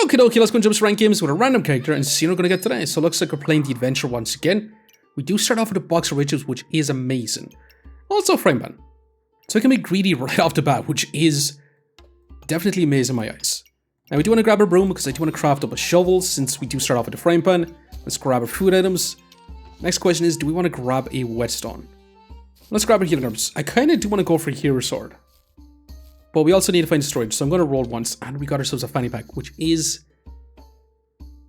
Okie dokie, let's go and jump to rank games with a random character and see what we're going to get today. So it looks like we're playing the adventure once again. We do start off with a box of riches, which is amazing. Also frame ban. So we can be greedy right off the bat, which is definitely amazing in my eyes. Now we do want to grab a broom because I do want to craft up a shovel since we do start off with a frying pan. Let's grab our food items. Next question is, do we want to grab a whetstone? Let's grab our healing herbs. I kind of do want to go for a hero sword. But we also need to find storage, so I'm going to roll once, and we got ourselves a fanny pack, which is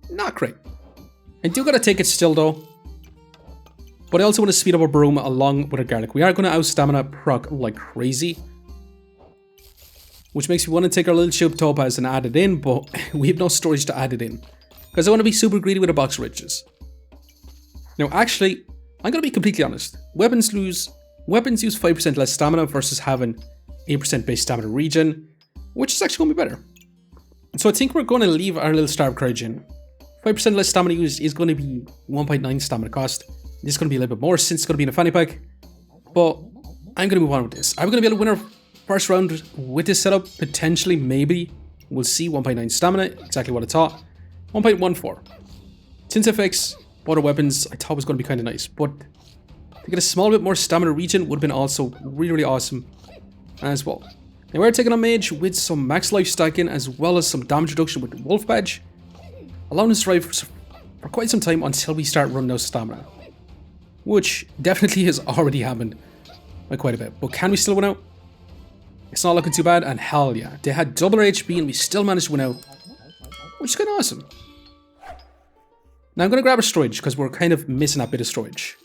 not great. I do got to take it still, though. But I also want to speed up our broom along with our garlic. We are going to out-stamina proc like crazy. Which makes me want to take our little tube topaz and add it in, but we have no storage to add it in. Because I want to be super greedy with a box of riches. Now, actually, I'm going to be completely honest. Weapons use 5% less stamina versus having 8% base stamina regen, which is actually going to be better. And so I think we're going to leave our little starve courage in. 5% less stamina used is going to be 1.9 stamina cost. This is going to be a little bit more since it's going to be in a fanny pack. But I'm going to move on with this. Are we going to be able to win our first round with this setup? Potentially, maybe. We'll see. 1.9 stamina, exactly what I thought. 1.14. Since FX, water weapons, I thought was going to be kind of nice. But to get a small bit more stamina regen would have been also really, really awesome as well. Now we're taking a mage with some max life stacking as well as some damage reduction with the wolf badge, allowing us to survive for quite some time until we start running out of stamina, which definitely has already happened by quite a bit. But can we still win out? It's not looking too bad, and hell yeah, they had double our HP and we still managed to win out, which is kind of awesome. Now I'm going to grab our storage because we're kind of missing that bit of storage.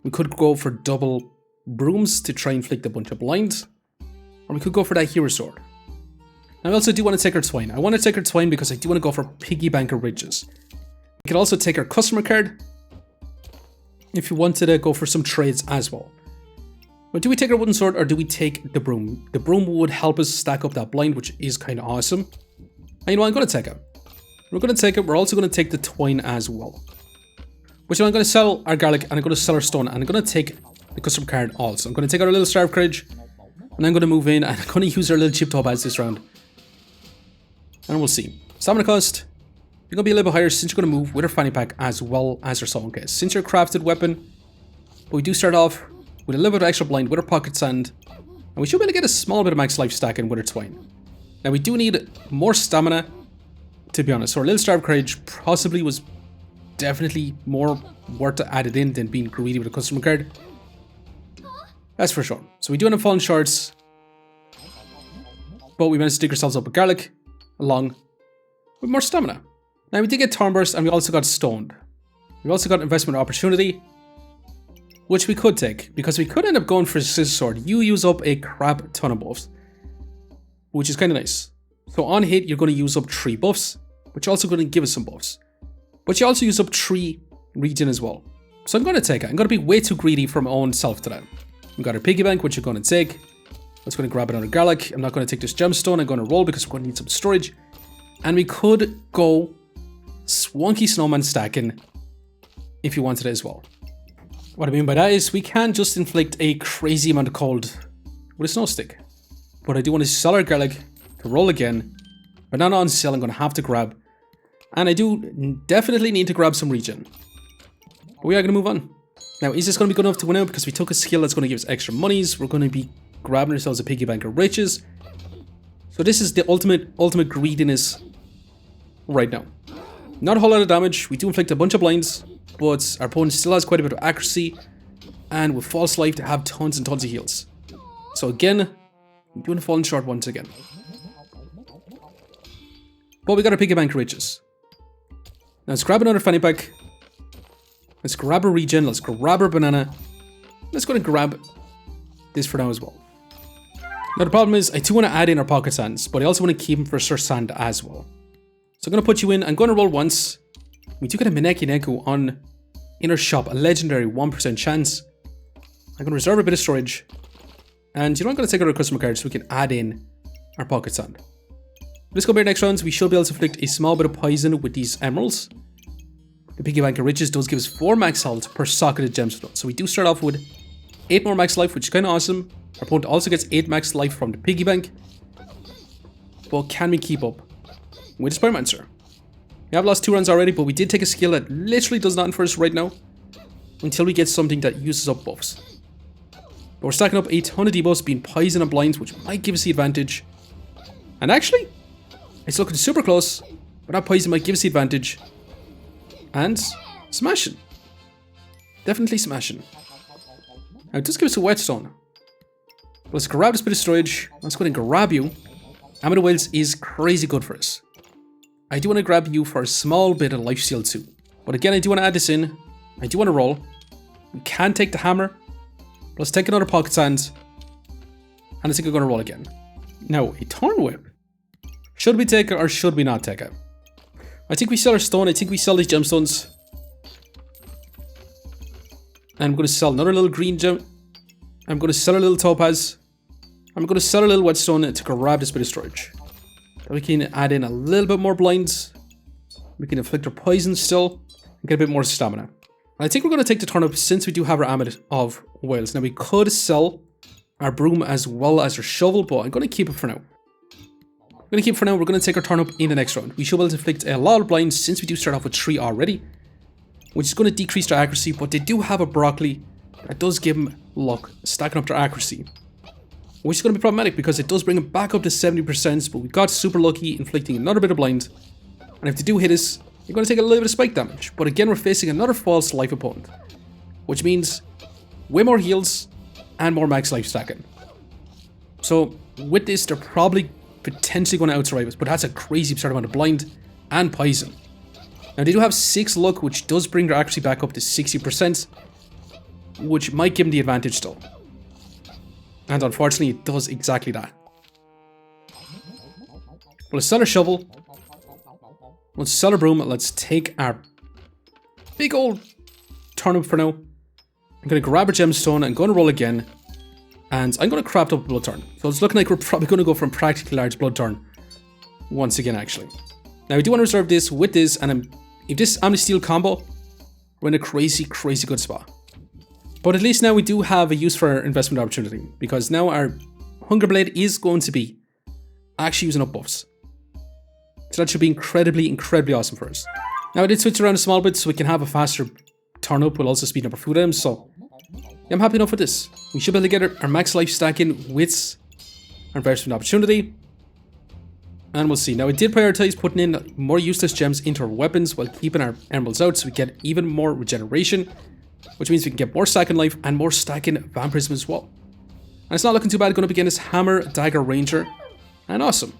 We could go for double brooms to try and inflict a bunch of blinds. Or we could go for that hero sword. And I also do want to take our twine. I want to take our twine because I do want to go for piggy bank of riches. We could also take our customer card if you wanted to go for some trades as well. But do we take our wooden sword or do we take the broom? The broom would help us stack up that blind, which is kind of awesome. And you know what, I'm going to take it. We're going to take it. We're also going to take the twine as well. But you know, I'm going to sell our garlic and I'm going to sell our stone and I'm going to take the customer card also. I'm going to take our little starve courage. And I'm going to move in and I'm going to use our little chip topaz this round. And we'll see. Stamina cost, you're going to be a little bit higher since you're going to move with our fanny pack as well as our sewing case. Since you're a crafted weapon, but we do start off with a little bit of extra blind with our pocket sand. And we should be able to get a small bit of max life stacking with our twine. Now we do need more stamina, to be honest. So our little starve courage possibly was definitely more worth to add it in than being greedy with a customer card. That's for sure. So we do end up falling short, but we managed to dig ourselves up with garlic, along with more stamina. Now we did get Thorn Burst and we also got stoned. We also got investment opportunity, which we could take, because we could end up going for Scissor Sword. You use up a crap ton of buffs, which is kind of nice. So on hit, you're going to use up 3 buffs, which are also going to give us some buffs. But you also use up 3 regen as well. So I'm going to take it. I'm going to be way too greedy for my own self today. We've got our piggy bank, which we're going to take. Let's go and grab another garlic. I'm not going to take this gemstone. I'm going to roll because we're going to need some storage. And we could go Swanky Snowman stacking if you wanted it as well. What I mean by that is we can just inflict a crazy amount of cold with a snow stick. But I do want to sell our garlic to roll again. Banana on sale I'm going to have to grab. And I do definitely need to grab some regen. But we are going to move on. Now, is this going to be good enough to win out? Because we took a skill that's going to give us extra monies. We're going to be grabbing ourselves a piggy bank of riches. So this is the ultimate greediness right now. Not a whole lot of damage. We do inflict a bunch of blinds, but our opponent still has quite a bit of accuracy. And with false life to have tons and tons of heals. So again, we're doing a falling short once again. But we got a piggy bank of riches. Now let's grab another fanny pack. Let's grab a regen, let's grab our banana. Let's go and grab this for now as well. Now the problem is, I do want to add in our pocket sands, but I also want to keep them for Sir Sand as well. So I'm going to put you in, I'm going to roll once. We do get a Mineki Neku on Inner Shop, a legendary 1% chance. I'm going to reserve a bit of storage. And you know, I'm going to take out our customer card so we can add in our pocket sand. Let's go by our next rounds. We should be able to inflict a small bit of poison with these emeralds. The piggy bank of riches does give us 4 max health per socketed gemstone. So we do start off with 8 more max life, which is kind of awesome. Our opponent also gets 8 max life from the piggy bank. But can we keep up with the Spider-Mancer? We have lost 2 rounds already, but we did take a skill that literally does nothing for us right now. Until we get something that uses up buffs. But we're stacking up a ton of debuffs, being poison and blind, which might give us the advantage. And actually, it's looking super close, but that poison might give us the advantage. And smashing. Definitely smashing. Now it does give us a whetstone. Let's grab this bit of storage. Let's go ahead and grab you. Amulet Wells is crazy good for us. I do want to grab you for a small bit of lifesteal too. But again, I do want to add this in. I do want to roll. We can take the hammer. Let's take another pocket sand. And I think we're going to roll again. Now, a Thorn Whip. Should we take it or should we not take it? I think we sell our stone. I think we sell these gemstones. And I'm going to sell another little green gem. I'm going to sell a little topaz. I'm going to sell a little whetstone to grab this bit of storage. Then we can add in a little bit more blinds. We can inflict our poison still. And get a bit more stamina. I think we're going to take the turnip since we do have our amulet of whales. Now we could sell our broom as well as our shovel, but I'm going to keep it for now. We're going to keep it for now. We're going to take our turnip in the next round. We should be able to inflict a lot of blinds since we do start off with 3 already. Which is going to decrease their accuracy, but they do have a broccoli that does give them luck, stacking up their accuracy. Which is going to be problematic because it does bring them back up to 70%, but we got super lucky inflicting another bit of blind. And if they do hit us, you're going to take a little bit of spike damage. But again, we're facing another false life opponent. Which means way more heals and more max life stacking. So with this, they're probably potentially going to outsurvive us. But that's a crazy absurd amount of blind and poison. Now they do have 6 luck, which does bring their accuracy back up to 60%. Which might give them the advantage still. And unfortunately, it does exactly that. Well, let's sell our shovel. Let's sell our broom. Let's take our big old turnip for now. I'm going to grab our gemstone. I'm going to roll again. And I'm going to craft up a bloodthorne. So it's looking like we're probably going to go from practically large bloodthorne. Once again, actually. Now, we do want to reserve this with this. And if this amulet steel combo, we're in a crazy, crazy good spot. But at least now we do have a use for our investment opportunity. Because now our Hunger Blade is going to be actually using up buffs. So that should be incredibly, incredibly awesome for us. Now I did switch around a small bit so we can have a faster turn up. We'll also speed up our food items. So yeah, I'm happy enough with this. We should be able to get our max life stacking with our investment opportunity. And we'll see. Now I did prioritize putting in more useless gems into our weapons while keeping our emeralds out so we get even more regeneration. Which means we can get more stacking life and more stacking vampirism as well. And it's not looking too bad going up against this hammer, dagger, ranger. And awesome.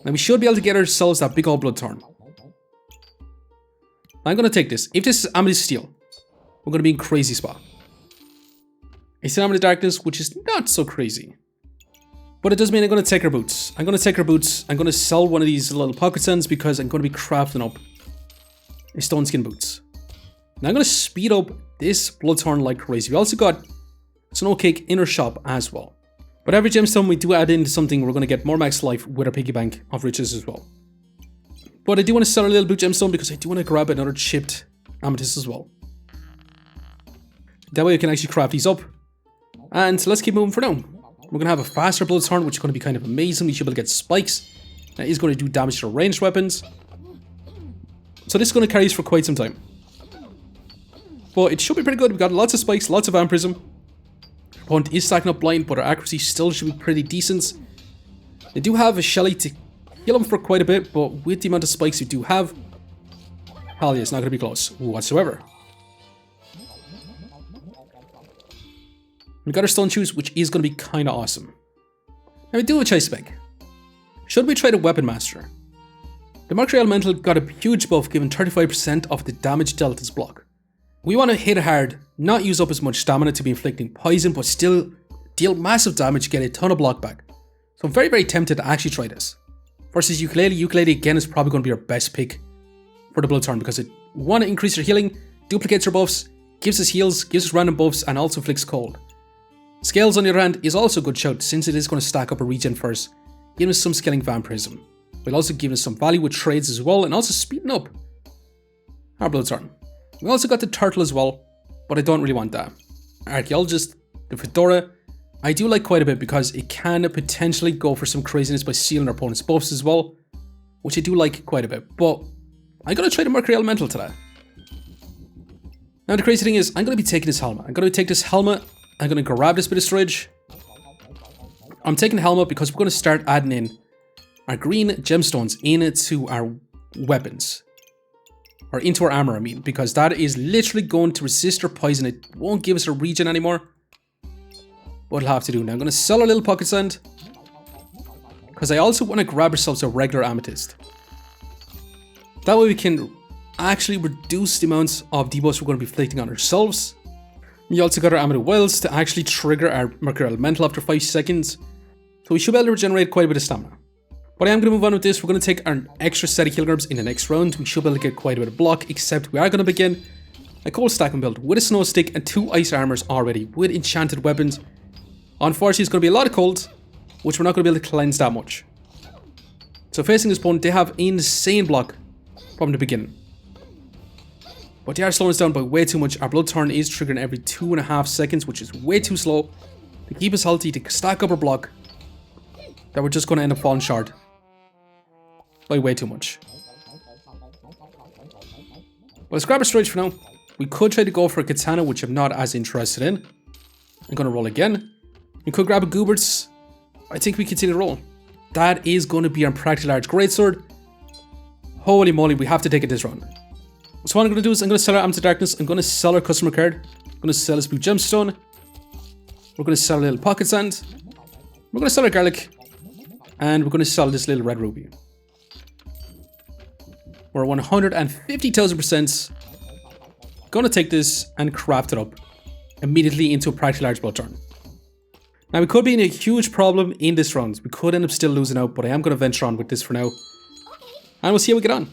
Now we should be able to get ourselves that big old bloodthorne. I'm going to take this. If this is amulet steel, we're going to be in crazy spot. It's an amulet darkness, which is not so crazy. But it does mean I'm going to take our boots. I'm going to take our boots. I'm going to sell one of these little pocket sands because I'm going to be crafting up a stone skin boots. Now I'm going to speed up this bloodthorne like crazy. We also got snow cake in our shop as well. But every gemstone we do add into something, we're going to get more max life with our piggy bank of riches as well. But I do want to sell a little blue gemstone because I do want to grab another chipped amethyst as well. That way I can actually craft these up. And let's keep moving for now. We're going to have a faster bloodthorne, which is going to be kind of amazing. We should be able to get spikes. That is going to do damage to ranged weapons. So this is going to carry us for quite some time. But it should be pretty good. We've got lots of spikes, lots of vampirism. Opponent is stacking up blind, but our accuracy still should be pretty decent. They do have a Shelly to heal them for quite a bit, but with the amount of spikes we do have, hell yeah, it's not going to be close whatsoever. We got our stone shoes, which is going to be kind of awesome. Now we do have a choice spec. Should we try the Weapon Master? The Mercury Elemental got a huge buff, giving 35% of the damage dealt as block. We want to hit hard, not use up as much stamina to be inflicting poison, but still deal massive damage, get a ton of block back. So I'm very, very tempted to actually try this. Versus Ukulele. Ukulele again is probably going to be our best pick for the Bloodthorne because it, one, increases our healing, duplicates our buffs, gives us heals, gives us random buffs, and also inflicts cold. Scales on the other hand is also a good shout since it is going to stack up a regen first, giving us some scaling vampirism. We'll also give us some value with trades as well, and also speeding up our Bloodthorne. We also got the turtle as well, but I don't really want that. Archaeologist, the fedora, I do like quite a bit because it can potentially go for some craziness by stealing our opponent's buffs as well. which I do like quite a bit, but I'm going to try the Mercury Elemental today. Now the crazy thing is, I'm going to be taking this helmet. I'm going to take this helmet, I'm going to grab this bit of storage. I'm taking the helmet because we're going to start adding in our green gemstones into our weapons. Or into our armor, I mean, because that is literally going to resist our poison. It won't give us a regen anymore. But it'll have to do. Now I'm going to sell our little pocket sand, because I also want to grab ourselves a regular amethyst. That way we can actually reduce the amounts of debuffs we're going to be inflicting on ourselves. We also got our amulet wells to actually trigger our Mercury Elemental after 5 seconds. So we should be able to regenerate quite a bit of stamina. But I am going to move on with this. We're going to take our extra set of kilograms in the next round. We should be able to get quite a bit of block, except we are going to begin a cold stacking build with a snow stick and 2 ice armors already with enchanted weapons. Unfortunately, it's going to be a lot of cold, which we're not going to be able to cleanse that much. So facing this opponent, they have insane block from the beginning. But they are slowing us down by way too much. Our bloodthorne is triggering every 2.5 seconds, which is way too slow to keep us healthy, to stack up our block, that we're just going to end up falling short by way too much. Well, let's grab our storage for now. We could try to go for a katana, which I'm not as interested in. I'm going to roll again. We could grab a goobers. I think we continue to roll. That is going to be our practically large greatsword. Holy moly, we have to take it this round. So what I'm going to do is I'm going to sell our Amulet of Darkness. I'm going to sell our customer card. I'm going to sell this blue gemstone. We're going to sell a little pocket sand. We're going to sell our garlic. And we're going to sell this little red ruby. We're 150,000% going to take this and craft it up immediately into a practically large bloodthorne. Now we could be in a huge problem in this round. We could end up still losing out, but I am going to venture on with this for now. And we'll see how we get on.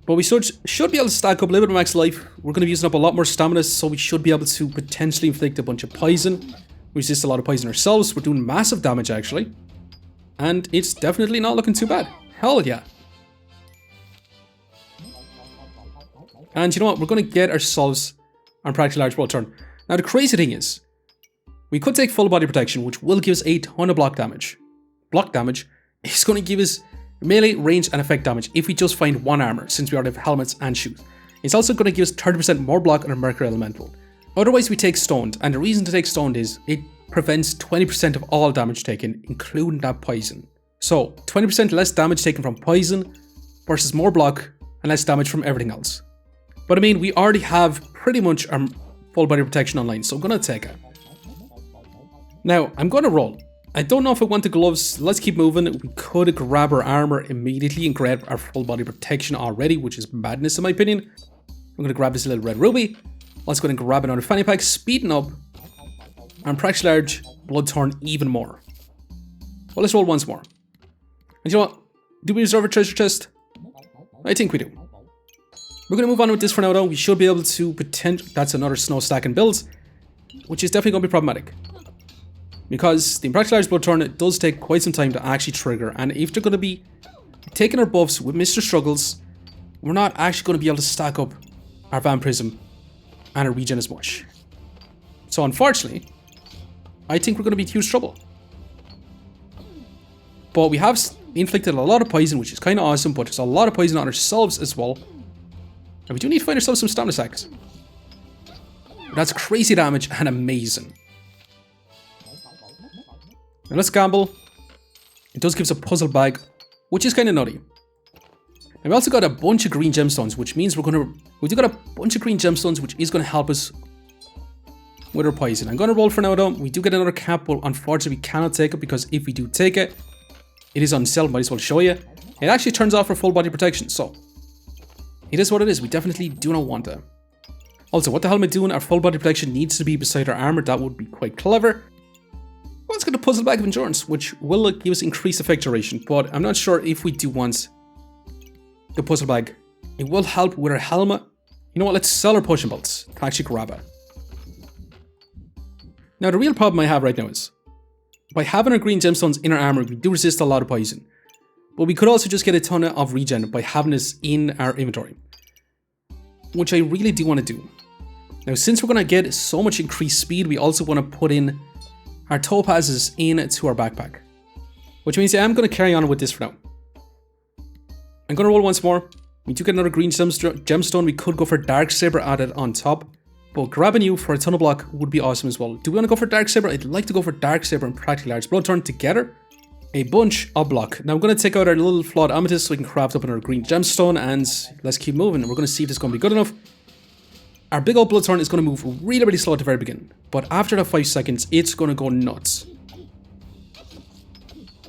But we should be able to stack up a little bit of max life. We're going to be using up a lot more stamina, so we should be able to potentially inflict a bunch of poison. We resist a lot of poison ourselves. We're doing massive damage, actually. And it's definitely not looking too bad. Hell yeah. And you know what? We're going to get ourselves a practically large bloodthorne. Now the crazy thing is, we could take full body protection, which will give us a ton of block damage. Block damage is going to give us melee, range, and effect damage if we just find one armor, since we already have helmets and shoes. It's also going to give us 30% more block on our Mercury Elemental. Otherwise, we take stoned, and the reason to take stoned is it prevents 20% of all damage taken, including that poison. So, 20% less damage taken from poison versus more block and less damage from everything else. But I mean, we already have pretty much our full body protection online, so I'm going to take it. Now, I'm going to roll. I don't know if I want the gloves. Let's keep moving. We could grab our armor immediately and grab our full body protection already, which is madness in my opinion. I'm going to grab this little red ruby. Let's go ahead and grab another fanny pack, speeding up and practically large bloodthorne even more. Well, let's roll once more. And you know what? Do we deserve a treasure chest? I think we do. We're going to move on with this for now though. We should be able to that's another snow stacking build, which is definitely going to be problematic. Because the practically large bloodthorne does take quite some time to actually trigger, and if they're going to be taking our buffs with Mr. Struggles, we're not actually going to be able to stack up our vampirism and our regen as much. So unfortunately, I think we're going to be in huge trouble. But we have inflicted a lot of poison, which is kind of awesome, but there's a lot of poison on ourselves as well. And we do need to find ourselves some stamina sacks. That's crazy damage and amazing. Now let's gamble. It does give us a puzzle bag, which is kind of nutty. And we also got a bunch of green gemstones, which means we do got a bunch of green gemstones, which is going to help us with our poison. I'm going to roll for now though. We do get another cap, but unfortunately we cannot take it, because if we do take it, it is on sale. Might as well show you. It actually turns off our full body protection, so it is what it is. We definitely do not want that. Also, what the hell am I doing? Our full body protection needs to be beside our armor. That would be quite clever. Well, let's get a puzzle bag of endurance, which will give us increased effect duration, but I'm not sure if we do want the puzzle bag. It will help with our helmet. You know what? Let's sell our potion belts to actually grab it. Now, the real problem I have right now is, by having our green gemstones in our armor, we do resist a lot of poison. But we could also just get a ton of regen by having this in our inventory, which I really do want to do. Now, since we're going to get so much increased speed, we also want to put in our topazes into our backpack, Which means I am going to carry on with this for now. I'm going to roll once more. We do get another green gemstone. We could go for Dark Saber added on top. But grabbing you for a ton of block would be awesome as well. Do we want to go for Dark Saber? I'd like to go for Dark Saber and Practically Large bloodthorne together. A bunch of block. Now I'm going to take out our little flawed amethyst so we can craft up another green gemstone. And let's keep moving. We're going to see if this is going to be good enough. Our big old bloodthorne is going to move really, really slow at the very beginning. But after that 5 seconds, it's going to go nuts.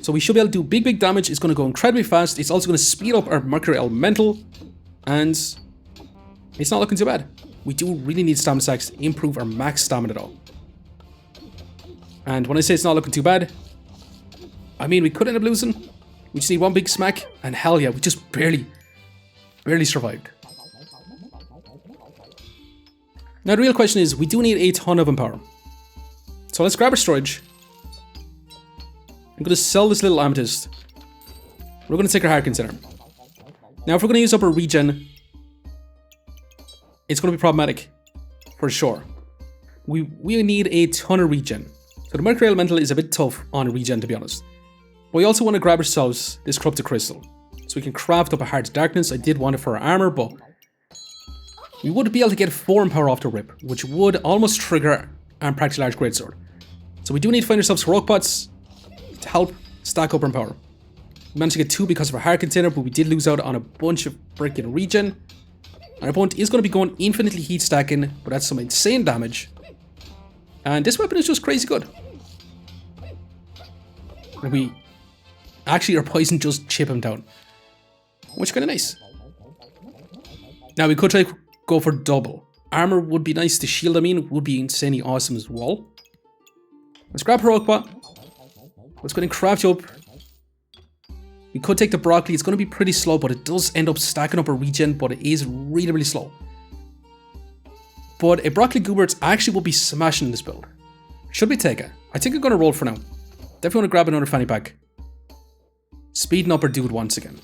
So we should be able to do big, big damage. It's going to go incredibly fast. It's also going to speed up our Mercury Elemental. And it's not looking too bad. We do really need stamina stacks to improve our max stamina though. And when I say it's not looking too bad, I mean we could end up losing. We just need one big smack. And hell yeah, we just barely survived. Now the real question is, we do need a ton of empower. So let's grab our storage. I'm going to sell this little amethyst. We're going to take our heart container. Now if we're going to use up our regen, it's going to be problematic. For sure. We need a ton of regen. So the Mercury Elemental is a bit tough on regen, to be honest. But we also want to grab ourselves this corrupted crystal. So we can craft up a Heart of Darkness. I did want it for our armor, but we would be able to get 4 empower off the rip, which would almost trigger our Practically Large Greatsword. So we do need to find ourselves rock pots to help stack up our empower. We managed to get 2 because of our heart container, but we did lose out on a bunch of freaking regen. Our opponent is going to be going infinitely heat stacking, but that's some insane damage. And this weapon is just crazy good. And we actually, our poison just chip him down, which is kind of nice. Now we could try to go for double. Armor would be nice. The shield, I mean, would be insanely awesome as well. Let's grab Heroic Pot. Let's go ahead and craft you up. We could take the broccoli. It's going to be pretty slow, but it does end up stacking up a regen, but it is really, really slow. But a broccoli goobert actually will be smashing in this build. Should we take it? I think I'm going to roll for now. Definitely want to grab another fanny pack. Speeding up our dude once again.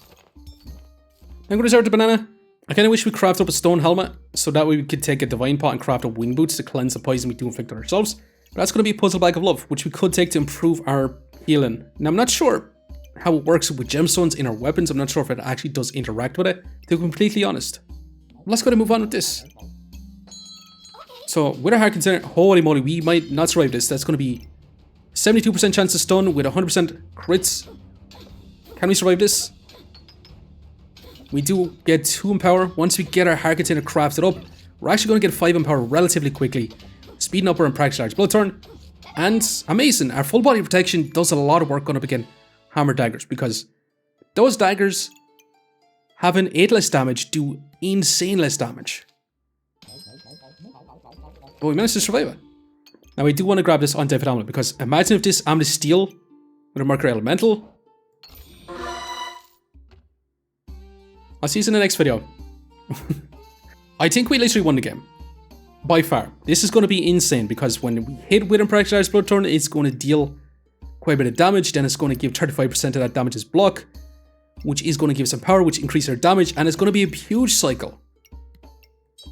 I'm going to reserve the banana. I kind of wish we craft up a stone helmet, so that way we could take a divine pot and craft up wing boots to cleanse the poison we do inflict on ourselves. But that's going to be a puzzle bag of love, which we could take to improve our healing. Now I'm not sure how it works with gemstones in our weapons. I'm not sure if it actually does interact with it, to be completely honest. Let's go ahead and move on with this. So with our heart container, holy moly, we might not survive this. That's going to be 72% chance to stun with 100% crits. Can we survive this? We do get 2 empower. Once we get our heart container crafted up, we're actually going to get 5 empower relatively quickly, speeding up our Practically Large bloodthorne. And amazing, our full body protection does a lot of work going up against hammer daggers, because those daggers having 8 less damage do insane less damage. But we managed to survive it. Now we do want to grab this undead amulet, because imagine if this amulet steel with a Mercury Elemental. I'll see you in the next video. I think we literally won the game. By far. This is going to be insane, because when we hit with a Practically Large bloodthorne, it's going to deal quite a bit of damage. Then it's going to give 35% of that damage as block, which is going to give some power, which increases our damage, and it's going to be a huge cycle.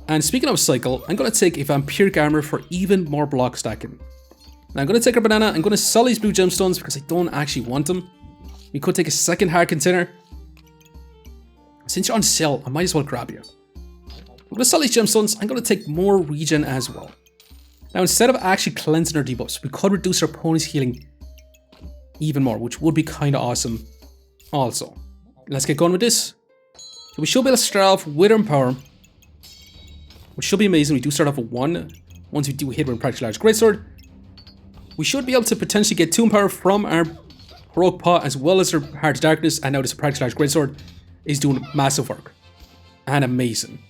And speaking of cycle, I'm going to take a vampiric armor for even more block stacking. Now I'm going to take our banana. I'm going to sell these blue gemstones because I don't actually want them. We could take a second heart container. Since you're on sale, I might as well grab you. I'm going to sell these gemstones. I'm going to take more regen as well. Now instead of actually cleansing our debuffs, we could reduce our opponent's healing even more, which would be kind of awesome also. Let's get going with this. So we should be able to start off with our empower, which should be amazing. We do start off with 1. Once we do hit with a Practically Large Greatsword, we should be able to potentially get 2 empower from our Heroic Pot as well as our Heart of Darkness, and now this Practically Large Greatsword is doing massive work. And amazing.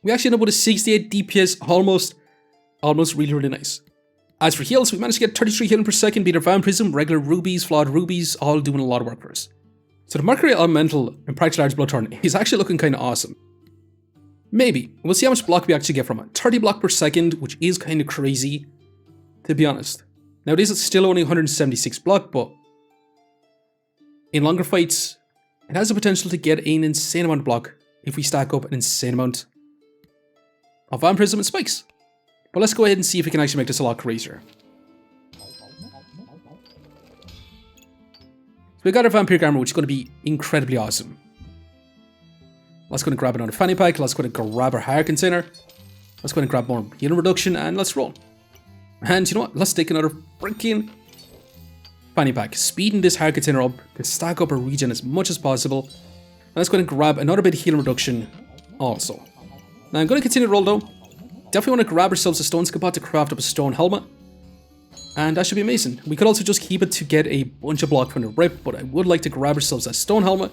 We actually end up with a 68 DPS, almost really, really nice. As for heals, we managed to get 33 healing per second, beat our vampirism, regular rubies, flawed rubies, all doing a lot of work for us. So the Mercury Elemental and Practically Large bloodthorne is actually looking kind of awesome. Maybe. We'll see how much block we actually get from it. 30 block per second, which is kind of crazy, to be honest. Now it is still only 176 block, but in longer fights, it has the potential to get an insane amount of block if we stack up an insane amount of vampirism and spikes. But let's go ahead and see if we can actually make this a lot crazier. So we got our vampiric armor, which is going to be incredibly awesome. Let's go and grab another fanny pack. Let's go and grab our hire container. Let's go and grab more healing reduction and let's roll. And you know what? Let's take another freaking fanny pack. Speeding this hire container up to stack up our regen as much as possible. And let's go and grab another bit of healing reduction also. Now I'm going to continue to roll though. Definitely want to grab ourselves a stone scabbard to craft up a stone helmet. And that should be amazing. We could also just keep it to get a bunch of block from the rip, but I would like to grab ourselves a stone helmet.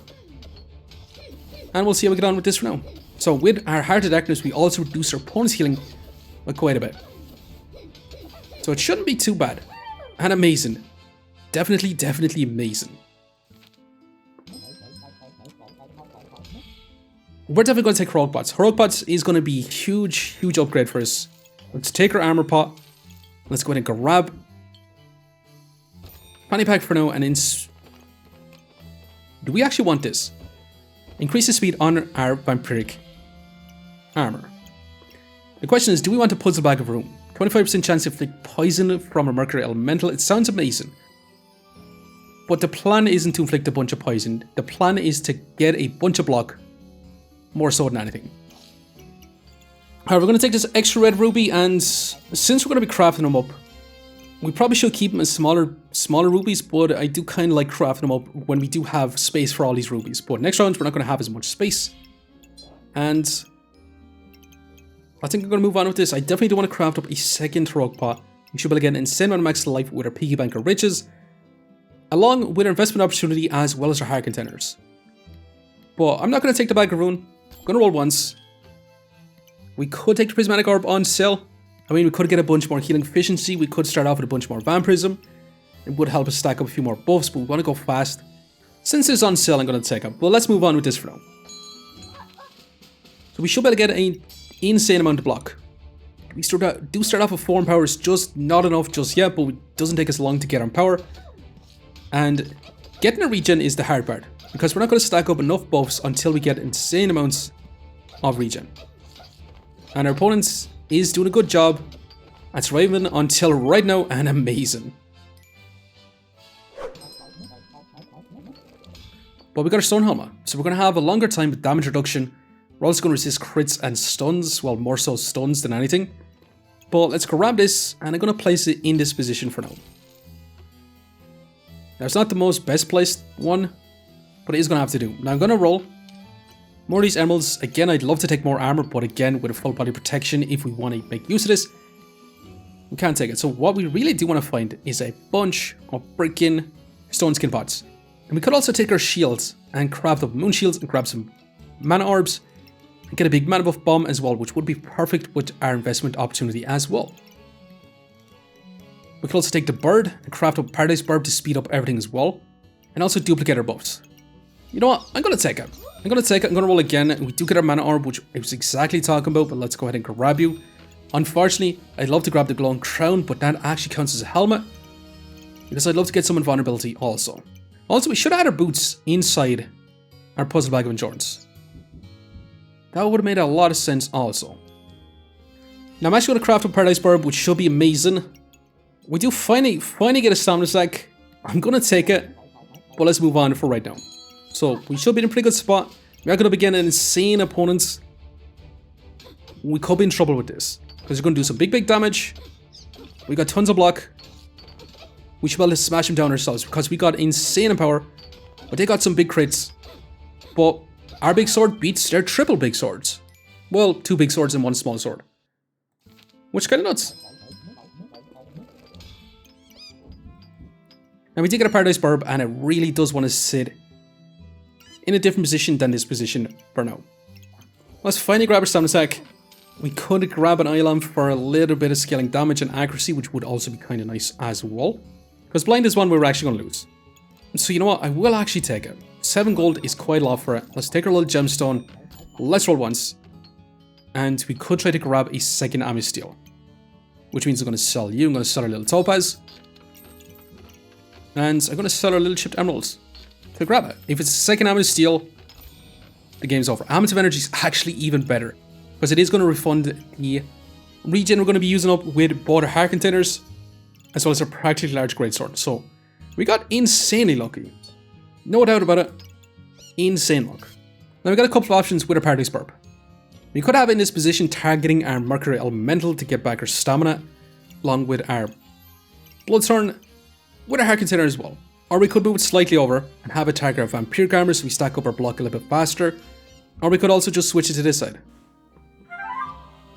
And we'll see how we get on with this for now. So with our Heart of Darkness, we also reduce our opponent's healing by quite a bit. So it shouldn't be too bad. And amazing. Definitely, definitely amazing. We're definitely going to take Heroic Pots. Heroic Pots is going to be a huge, huge upgrade for us. Let's take our armor pot. Let's go ahead and grab fanny pack for now and do we actually want this? Increase the speed on our vampiric armor. The question is, do we want a puzzle bag of room? 25% chance to inflict poison from a Mercury Elemental. It sounds amazing. But the plan isn't to inflict a bunch of poison. The plan is to get a bunch of block. More so than anything. Alright, we're going to take this extra red ruby, and since we're going to be crafting them up, we probably should keep them as smaller rubies, but I do kind of like crafting them up when we do have space for all these rubies. But next round, we're not going to have as much space. And I think I'm going to move on with this. I definitely do want to craft up a second Heroic Pot. We should be able to get an insane amount of max life with our piggy bank of riches, along with our investment opportunity as well as our hire containers. But I'm not going to take the bag of rune. I'm going to roll once. We could take the prismatic orb on sale. I mean, we could get a bunch more healing efficiency. We could start off with a bunch more vampirism. It would help us stack up a few more buffs, but we want to go fast. Since it's on sale, I'm going to take it. But let's move on with this for now. So we should be able to get an insane amount of block. We do start off with 4 in power. It's just not enough just yet, but it doesn't take us long to get on power. And getting a regen is the hard part, because we're not going to stack up enough buffs until we get insane amounts of regen. And our opponent is doing a good job at surviving until right now, and amazing. But we got our stone helmet, so we're going to have a longer time with damage reduction. We're also going to resist crits and stuns, well, more so stuns than anything. But let's grab this, and I'm going to place it in this position for now. Now, it's not the most best placed one, but it is going to have to do. Now, I'm going to roll more of these emeralds. Again, I'd love to take more armor, but again, with a full body protection, if we want to make use of this, we can't take it. So what we really do want to find is a bunch of freaking stone skin pots. And we could also take our shields and craft up moon shields and grab some mana orbs and get a big mana buff bomb as well, which would be perfect with our investment opportunity as well. We could also take the bird and craft up paradise bird to speed up everything as well, and also duplicate our buffs. You know what? I'm going to take it. I'm going to roll again. We do get our mana orb, which I was exactly talking about, but let's go ahead and grab you. Unfortunately, I'd love to grab the glowing crown, but that actually counts as a helmet, because I'd love to get some invulnerability also. Also, we should add our boots inside our puzzle bag of endurance. That would have made a lot of sense also. Now I'm actually going to craft a paradise bird, which should be amazing. We do finally get a stamina stack. I'm going to take it, but let's move on for right now. So we should be in a pretty good spot. We are going to begin an insane opponent. We could be in trouble with this, because we're going to do some big damage. We got tons of block. We should be able to smash them down ourselves, because we got insane in power, but they got some big crits. But our big sword beats their triple big swords. Well, 2 big swords and 1 small sword, which is kind of nuts. Now we did get a paradise burb, and it really does want to sit in a different position than this position for now. Let's finally grab our stamina stack. We could grab an island for a little bit of scaling damage and accuracy, which would also be kind of nice as well, because blind is one we're actually going to lose. So you know what, I will actually take it. 7 gold is quite a lot for it. Let's take our little gemstone. Let's roll once. And we could try to grab a second amulet steel, which means I'm going to sell you. I'm going to sell our little topaz. And I'm going to sell our little chipped emeralds to grab it. If it's a second amulet steel, the game's over. Amulet of energy is actually even better, because it is going to refund the regen we're going to be using up with both our heart containers, as well as our practically large greatsword. So we got insanely lucky. No doubt about it. Insane luck. Now we got a couple of options with our Paradise Burp. We could have in this position targeting our Mercury Elemental to get back our stamina, along with our bloodthorne, with our heart container as well. Or we could move it slightly over and have it target our vampire armor so we stack up our block a little bit faster. Or we could also just switch it to this side.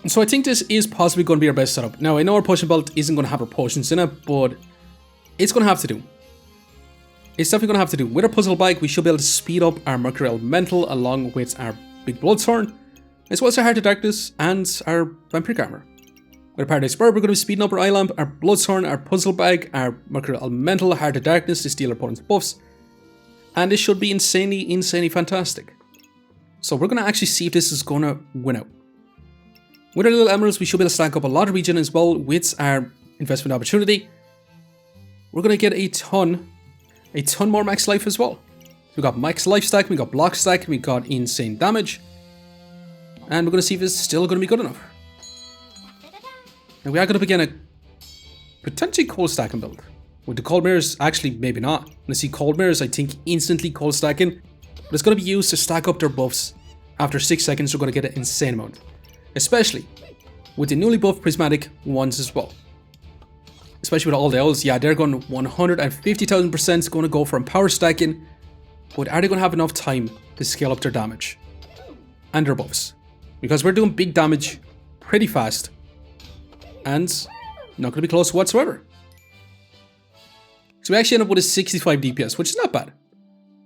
And so I think this is possibly going to be our best setup. Now I know our potion belt isn't going to have our potions in it, but it's going to have to do. It's definitely going to have to do. With our puzzle bag, we should be able to speed up our Mercury Elemental along with our big bloodthorne, as well as our Heart of Darkness and our vampire armor. With our Paradise Burp, we're going to be speeding up our eye lamp, our bloodthorne, our puzzle bag, our Mercury Elemental, Heart of Darkness to steal our opponent's buffs. And this should be insanely fantastic. So we're going to actually see if this is going to win out. With our little emeralds, we should be able to stack up a lot of regen as well with our investment opportunity. We're going to get a ton more max life as well. So we got max life stack, we got block stack, we got insane damage. And we're going to see if it's still going to be good enough. Now we are going to begin a potentially cold stacking build. With the cold mirrors, actually maybe not. When I see cold mirrors, I think instantly cold stacking. But it's going to be used to stack up their buffs. After 6 seconds, we're going to get an insane amount. Especially with the newly buffed prismatic ones as well. Especially with all the owls, yeah, they're going 150,000% going to go for power stacking. But are they going to have enough time to scale up their damage and their buffs? Because we're doing big damage pretty fast and not going to be close whatsoever. So we actually end up with a 65 DPS, which is not bad.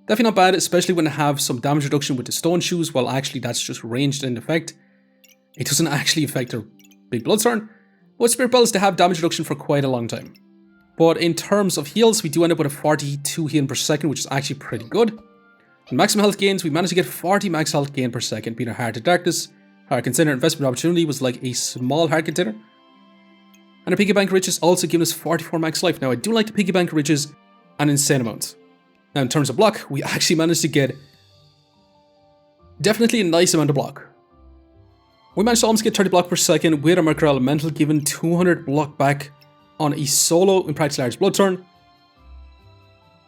Definitely not bad, especially when I have some damage reduction with the stone shoes. Well, actually, that's just ranged in effect. It doesn't actually affect our big bloodthorne. But spirit bells, they have damage reduction for quite a long time. But in terms of heals, we do end up with a 42 healing per second, which is actually pretty good. In maximum health gains, we managed to get 40 max health gain per second, being our Heart of Darkness. Our container investment opportunity was like a small heart container. And our piggy bank riches also giving us 44 max life. Now I do like the piggy bank riches an insane amount. Now in terms of block, we actually managed to get definitely a nice amount of block. We managed to almost get 30 block per second with our Mercury Elemental, giving 200 block back on a solo in practice large bloodthorne,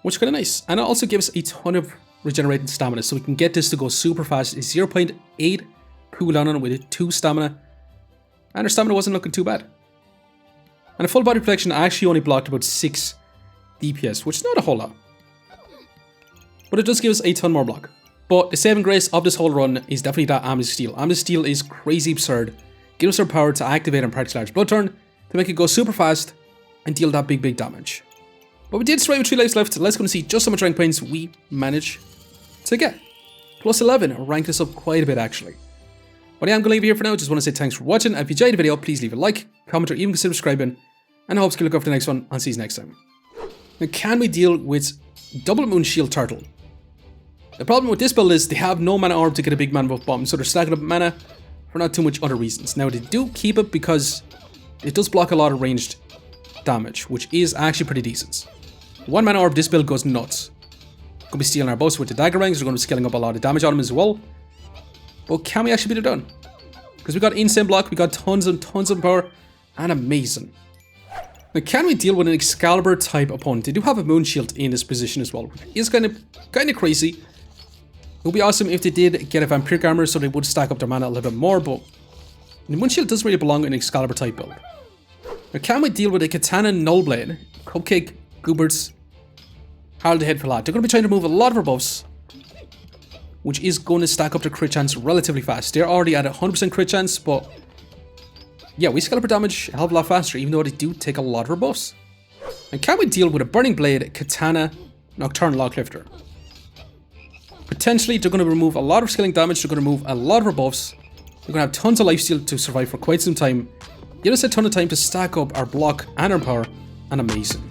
which is kind of nice. And it also gives a ton of regenerating stamina, so we can get this to go super fast. It's 0.8 cooldown on it with 2 stamina, and our stamina wasn't looking too bad. And a full body protection actually only blocked about 6 DPS, which is not a whole lot. But it does give us a ton more block. But the saving grace of this whole run is definitely that Amulet Steel. Amulet Steel is crazy absurd. Gives us our power to activate and practice large bloodthorne to make it go super fast and deal that big damage. But we did survive with 3 lives left. Let's go and see just how much rank points we manage to get. Plus 11, ranked us up quite a bit actually. But yeah, I'm going to leave it here for now. Just want to say thanks for watching. And if you enjoyed the video, please leave a like, comment, or even consider subscribing. And I hope to look up for the next one. I'll see you next time. Now, can we deal with Double Moon Shield Turtle? The problem with this build is they have no mana orb to get a big mana buff bomb, so they're stacking up mana for not too much other reasons. Now they do keep it because it does block a lot of ranged damage, which is actually pretty decent. 1 mana orb, this build goes nuts. Going to be stealing our buffs with the dagger rings, we're going to be scaling up a lot of damage on them as well. But can we actually beat it done? Because we got insane block, we got tons and tons of power, and amazing. Now can we deal with an Excalibur type opponent? They do have a Moon Shield in this position as well, which is kind of crazy. It would be awesome if they did get a Vampire Armor so they would stack up their mana a little bit more, but the Moon Shield doesn't really belong in an Excalibur type build. Now can we deal with a Katana Nullblade, Cupcake, Gooberts, Harald the Head for Lad? They're going to be trying to remove a lot of our buffs, which is going to stack up their crit chance relatively fast. They're already at 100% crit chance, but yeah, we scale up our damage a hell of a lot faster, even though they do take a lot of our buffs. And can we deal with a Burning Blade, Katana, Nocturnal Locklifter? Potentially, they're going to remove a lot of scaling damage, they're going to remove a lot of our buffs, they're going to have tons of lifesteal to survive for quite some time, give us a ton of time to stack up our block and our power, and amazing.